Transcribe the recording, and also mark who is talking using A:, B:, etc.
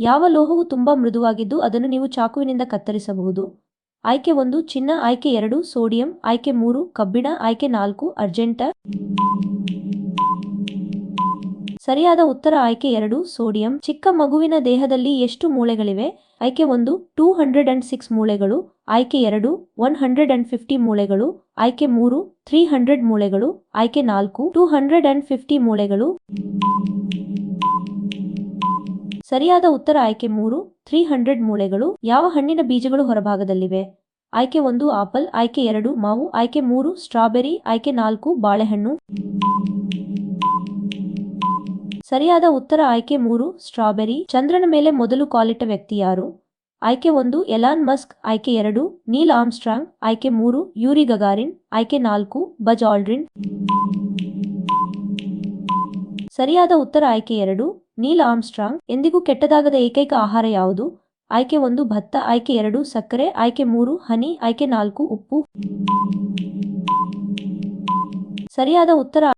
A: ಯಾವ ಲೋಹವು ತುಂಬಾ ಮೃದುವಾಗಿದ್ದು ಅದನ್ನು ನೀವು ಚಾಕುವಿನಿಂದ ಕತ್ತರಿಸಬಹುದು? ಆಯ್ಕೆ 1 ಚಿನ್ನ, ಆಯ್ಕೆ 2 ಸೋಡಿಯಂ, ಆಯ್ಕೆ 3 ಕಬ್ಬಿಣ, ಆಯ್ಕೆ 4 ಅರ್ಜೆಂಟ. ಸರಿಯಾದ ಉತ್ತರ ಆಯ್ಕೆ 2 ಸೋಡಿಯಂ. ಚಿಕ್ಕ ಮಗುವಿನ ದೇಹದಲ್ಲಿ ಎಷ್ಟು ಮೂಳೆಗಳಿವೆ? ಆಯ್ಕೆ 1 206 ಮೂಳೆಗಳು, ಆಯ್ಕೆ 2 150 ಮೂಳೆಗಳು, ಆಯ್ಕೆ 3 300 ಮೂಳೆಗಳು, ಆಯ್ಕೆ 4 250 ಮೂಳೆಗಳು. ಸರಿಯಾದ ಉತ್ತರ ಆಯ್ಕೆ 3 300 ಮೂಳೆಗಳು. ಯಾವ ಹಣ್ಣಿನ ಬೀಜಗಳು ಹೊರಭಾಗದಲ್ಲಿವೆ? ಆಯ್ಕೆ 1 ಆಪಲ್, ಆಯ್ಕೆ 2 ಮಾವು, ಆಯ್ಕೆ 3 ಸ್ಟ್ರಾಬೆರಿ, ಆಯ್ಕೆ 4 ಬಾಳೆಹಣ್ಣು. ಸರಿಯಾದ ಉತ್ತರ ಆಯ್ಕೆ 3 ಸ್ಟ್ರಾಬೆರಿ. ಚಂದ್ರನ ಮೇಲೆ ಮೊದಲು ಕಾಲಿಟ್ಟ ವ್ಯಕ್ತಿ ಯಾರು? ಆಯ್ಕೆ 1 ಎಲಾನ್ ಮಸ್ಕ್, ಆಯ್ಕೆ 2 ನೀಲ್ ಆರ್ಮ್ಸ್ಟ್ರಾಂಗ್, ಆಯ್ಕೆ 3 ಯೂರಿ ಗಗಾರಿನ್, ಆಯ್ಕೆ 4 ಬಜ್ ಆಲ್ಡ್ರಿನ್. ಸರಿಯಾದ ಉತ್ತರ ಆಯ್ಕೆ 2 ನೀಲ್ ಆರ್ಮ್ಸ್ಟ್ರಾಂಗ್. ಎಂದಿಗೂ ಕೆಟ್ಟದಾಗದ ಏಕೈಕ ಆಹಾರ ಯಾವುದು? ಆಯ್ಕೆ 1 ಭತ್ತ, ಆಯ್ಕೆ 2 ಸಕ್ಕರೆ, ಆಯ್ಕೆ 3 ಹನಿ, ಆಯ್ಕೆ 4 ಉಪ್ಪು. ಸರಿಯಾದ ಉತ್ತರ